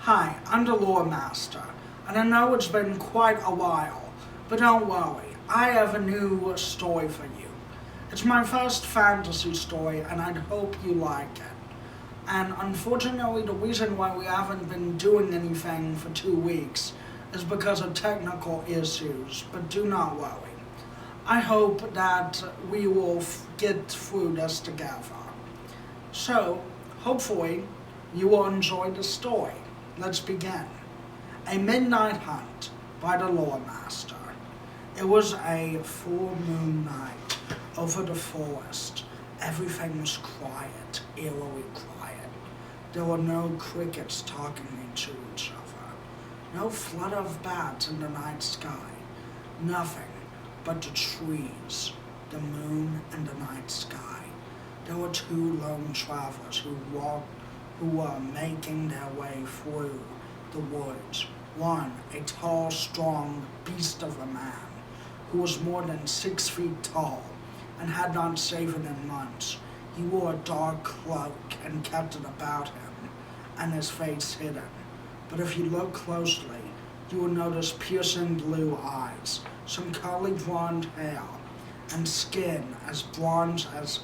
Hi, I'm the Lore Master, and I know it's been quite a while, but don't worry, I have a new story for you. It's my first fantasy story, and I hope you like it. And unfortunately, the reason why we haven't been doing anything for 2 weeks is because of technical issues, but do not worry. I hope that we will get through this together. So, hopefully, you will enjoy the story. Let's begin. A Midnight Hunt by the Lore Master. It was a full moon night over the forest. Everything was quiet, eerily quiet. There were no crickets talking to each other, no flutter of bats in the night sky, nothing but the trees, the moon, and the night sky. There were two lone travelers who were making their way through the woods. One, a tall, strong beast of a man, who was more than 6 feet tall and had not shaven in months. He wore a dark cloak and kept it about him, and his face hidden. But if you look closely, you will notice piercing blue eyes, some curly blonde hair, and skin as brown as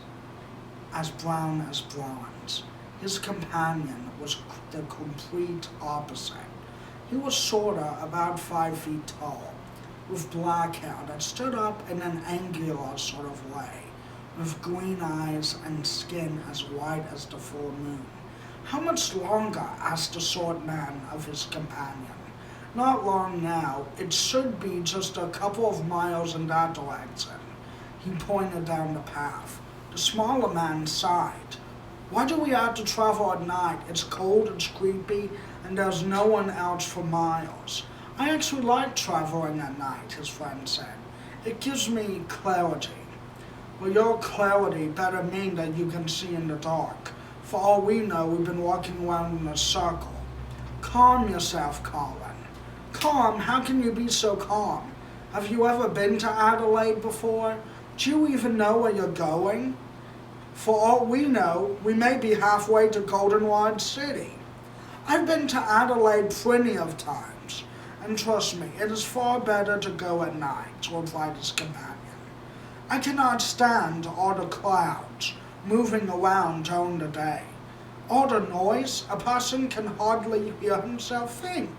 bronze. His companion was the complete opposite. He was shorter, about 5 feet tall, with black hair that stood up in an angular sort of way, with green eyes and skin as white as the full moon. How much longer? Asked the short man of his companion. Not long now. It should be just a couple of miles in that direction. He pointed down the path. The smaller man sighed. Why do we have to travel at night? It's cold, it's creepy, and there's no one else for miles. I actually like traveling at night, his friend said. It gives me clarity. Well, your clarity better mean that you can see in the dark. For all we know, we've been walking around in a circle. Calm yourself, Colin. Calm? How can you be so calm? Have you ever been to Adelaide before? Do you even know where you're going? For all we know, we may be halfway to Goldenrod City. I've been to Adelaide plenty of times, and trust me, it is far better to go at night, replied his companion. I cannot stand all the clouds moving around during the day. All the noise, a person can hardly hear himself think.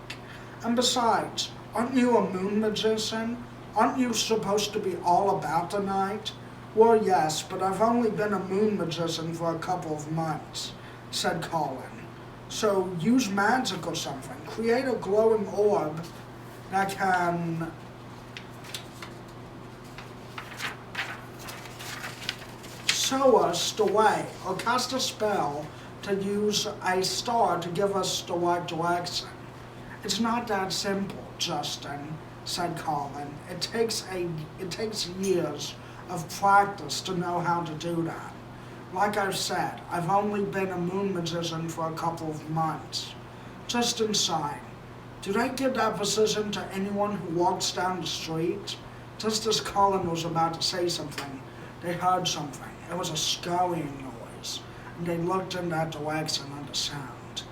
And besides, aren't you a moon magician? Aren't you supposed to be all about the night? Well, yes, but I've only been a moon magician for a couple of months, said Colin. So use magic or something. Create a glowing orb that can show us the way, or cast a spell to use a star to give us the right direction. It's not that simple, Justin, said Colin. It takes years of practice to know how to do that. Like I've said, I've only been a moon magician for a couple of months. Justin sighed. Do they give that position to anyone who walks down the street? Just as Colin was about to say something, they heard something. It was a scurrying noise, and they looked in that direction at the sound.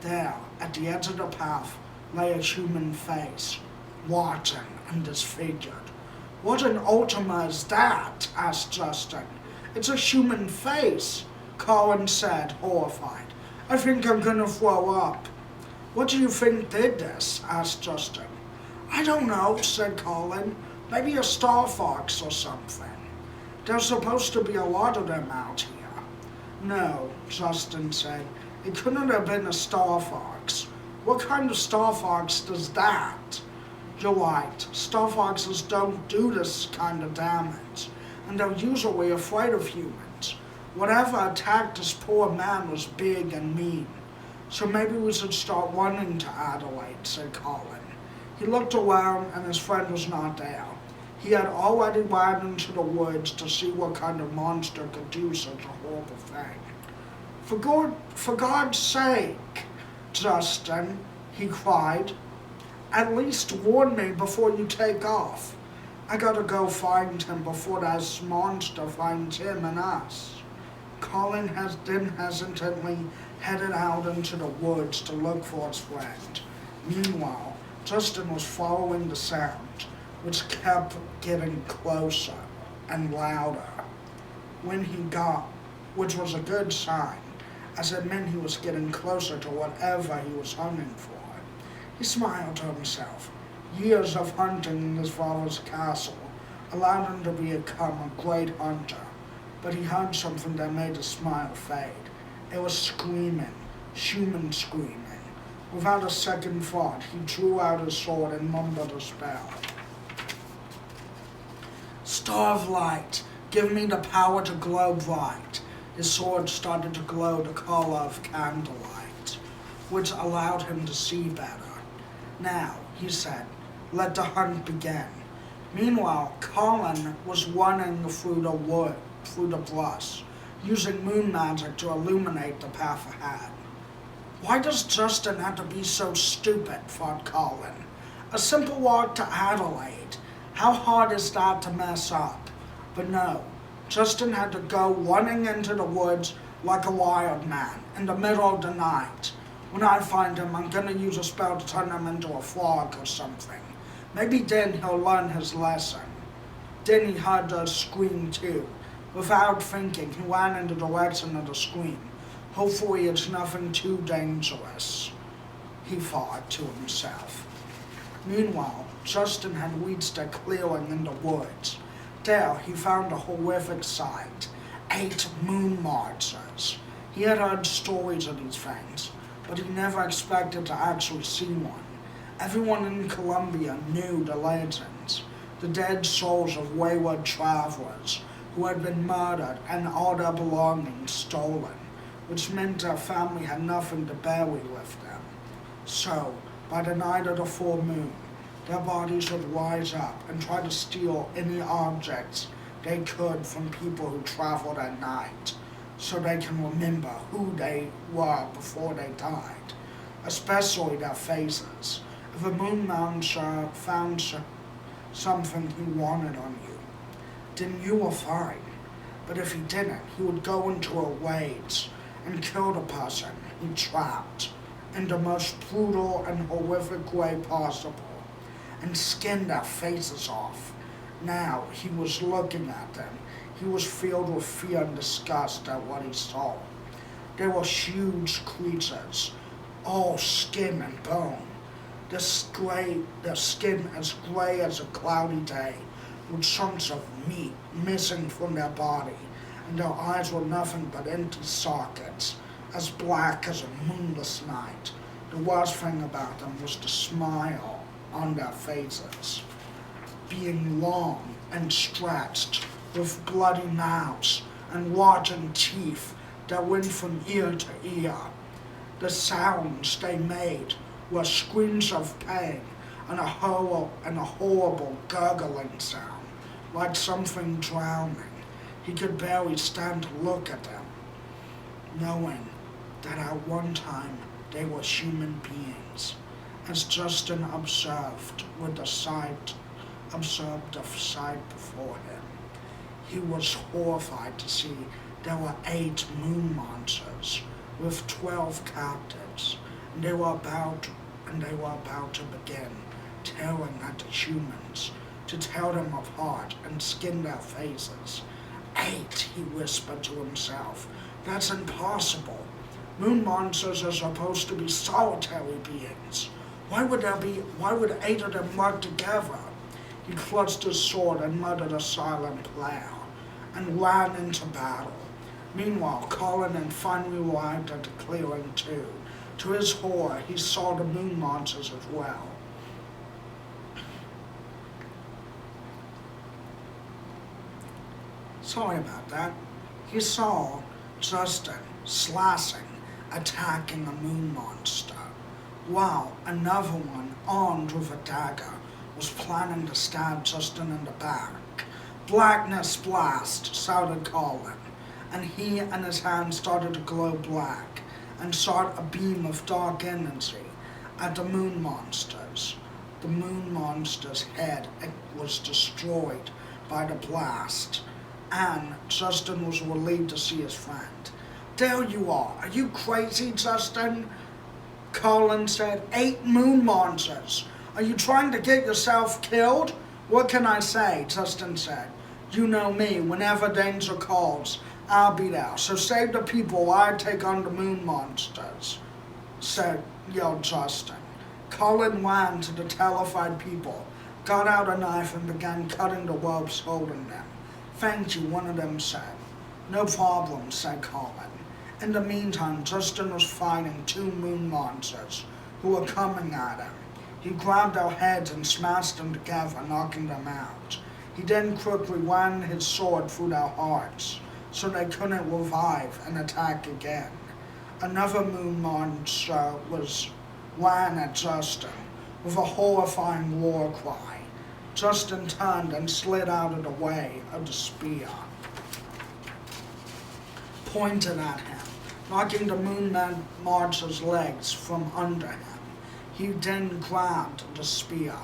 There, at the edge of the path, lay a human face, rotten and disfigured. What in Ultima is that? Asked Justin. It's a human face, Colin said, horrified. I think I'm gonna throw up. What do you think did this? Asked Justin. I don't know, said Colin. Maybe a star fox or something. There's supposed to be a lot of them out here. No, Justin said. It couldn't have been a star fox. What kind of star fox does that? You're right. Star foxes don't do this kind of damage, and they're usually afraid of humans. Whatever attacked this poor man was big and mean. So maybe we should start running to Adelaide, said Colin. He looked around and his friend was not there. He had already ran into the woods to see what kind of monster could do such a horrible thing. For God's sake, Justin, he cried. At least warn me before you take off. I gotta go find him before that monster finds him and us. Colin then hesitantly headed out into the woods to look for his friend. Meanwhile, Justin was following the sound, which kept getting closer and louder. Which was a good sign, as it meant he was getting closer to whatever he was hunting for. He smiled to himself. Years of hunting in his father's castle allowed him to become a great hunter, but he heard something that made the smile fade. It was screaming, human screaming. Without a second thought, he drew out his sword and mumbled a spell. Star of light, give me the power to glow bright. His sword started to glow the color of candlelight, which allowed him to see better. Now, he said, let the hunt begin. Meanwhile, Colin was running through the brush, using moon magic to illuminate the path ahead. Why does Justin have to be so stupid, thought Colin. A simple walk to Adelaide. How hard is that to mess up? But no, Justin had to go running into the woods like a wild man in the middle of the night. When I find him, I'm gonna use a spell to turn him into a frog or something. Maybe then he'll learn his lesson. Then he heard the scream too. Without thinking, he ran in the direction of the scream. Hopefully it's nothing too dangerous, he thought to himself. Meanwhile, Justin had reached a clearing in the woods. There he found a horrific sight. 8 moon marchers. He had heard stories of these things, but he never expected to actually see one. Everyone in Colombia knew the legends, the dead souls of wayward travelers who had been murdered and all their belongings stolen, which meant their family had nothing to bury with them. So, by the night of the full moon, their bodies would rise up and try to steal any objects they could from people who traveled at night, so they can remember who they were before they died, especially their faces. If a moon mounter found something he wanted on you, then you were fine. But if he didn't, he would go into a rage and kill the person he trapped in the most brutal and horrific way possible, and skin their faces off. Now he was looking at them. He was filled with fear and disgust at what he saw. They were huge creatures, all skin and bone. Their skin as gray as a cloudy day, with chunks of meat missing from their body, and their eyes were nothing but empty sockets, as black as a moonless night. The worst thing about them was the smile on their faces, being long and stretched, with bloody mouths and rotten teeth that went from ear to ear. The sounds they made were screams of pain and a horrible gurgling sound, like something drowning. He could barely stand to look at them, knowing that at one time they were human beings. As Justin observed the sight before him, he was horrified to see there were 8 moon monsters with 12 captives, and they were about to begin tearing at the humans, to tear them apart and skin their faces. 8, he whispered to himself. That's impossible. Moon monsters are supposed to be solitary beings. Why would 8 of them work together? He clutched his sword and muttered a silent prayer, and ran into battle. Meanwhile, Colin had finally arrived at the clearing too. To his horror, he saw the moon monsters as well. Sorry about that. He saw Justin slashing, attacking a moon monster, while another one, armed with a dagger, was planning to stab Justin in the back. Blackness blast, shouted Colin, and he and his hand started to glow black and shot a beam of dark energy at the moon monsters. The moon monster's head was destroyed by the blast, and Justin was relieved to see his friend. there you are you crazy, Justin? Colin said. 8 moon monsters. Are you trying to get yourself killed? What can I say? Justin said. You know me, whenever danger calls, I'll be there. So save the people while I take on the moon monsters, yelled Justin. Colin ran to the terrified people, got out a knife and began cutting the ropes holding them. Thank you, one of them said. No problem, said Colin. In the meantime, Justin was fighting 2 moon monsters who were coming at him. He grabbed their heads and smashed them together, knocking them out. He then quickly ran his sword through their hearts, so they couldn't revive and attack again. Another moon monster ran at Justin with a horrifying war cry. Justin turned and slid out of the way of the spear, pointed at him, knocking the moon monster's legs from under him. He then grabbed the spear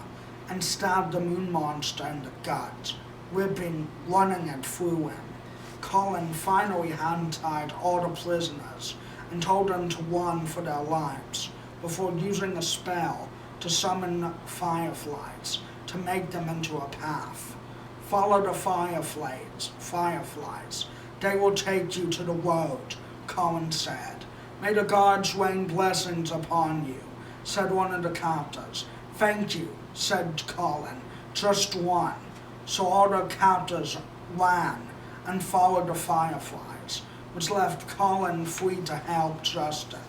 and stabbed the moon monster in the gut, running it through him. Colin finally hand-tied all the prisoners and told them to run for their lives before using a spell to summon fireflies to make them into a path. Follow the fireflies. They will take you to the road, Colin said. May the gods rain blessings upon you, said one of the captors. Thank you, said Colin. Just one. So all the captors ran and followed the fireflies, which left Colin free to help Justin.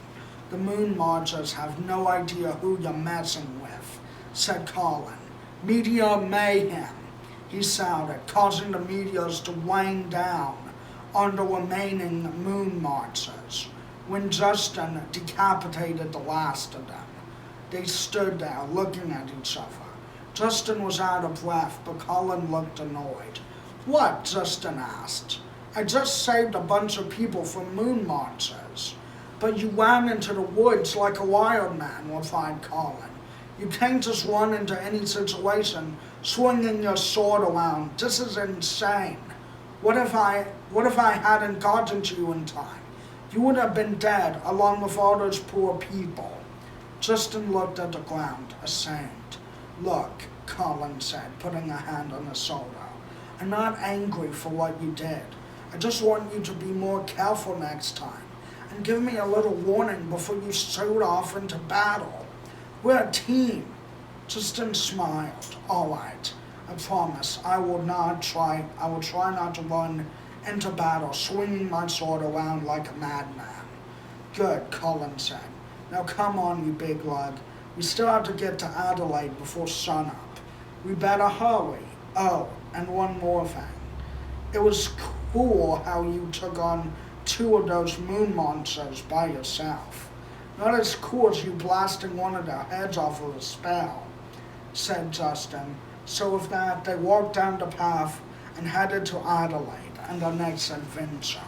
The moon monsters have no idea who you're messing with, said Colin. Meteor mayhem, he shouted, causing the meteors to rain down on the remaining moon monsters. When Justin decapitated the last of them, they stood there looking at each other. Justin was out of breath, but Colin looked annoyed. What? Justin asked. I just saved a bunch of people from moon monsters. But you ran into the woods like a wild man, replied Colin. You can't just run into any situation swinging your sword around. This is insane. What if I hadn't gotten to you in time? You would have been dead along with all those poor people. Justin looked at the ground, ashamed. Look, Colin said, putting a hand on his shoulder. I'm not angry for what you did. I just want you to be more careful next time and give me a little warning before you shoot off into battle. We're a team. Justin smiled. All right, I promise I will try not to run into battle swinging my sword around like a madman. Good, Colin said. Now come on, you big lug. We still have to get to Adelaide before sunup. We better hurry. Oh, and one more thing. It was cool how you took on 2 of those moon monsters by yourself. Not as cool as you blasting one of their heads off with a spell, said Justin. So with that, they walked down the path and headed to Adelaide and their next adventure.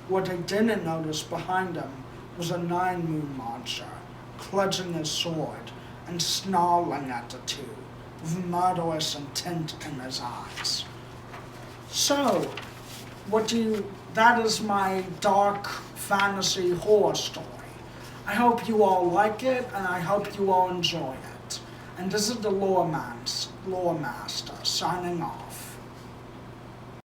What they didn't notice behind them was a 9 moon monster, clutching his sword and snarling at the 2, with murderous intent in his eyes. So, that is my dark fantasy horror story. I hope you all like it, and I hope you all enjoy it. And this is the Lore Master, signing off.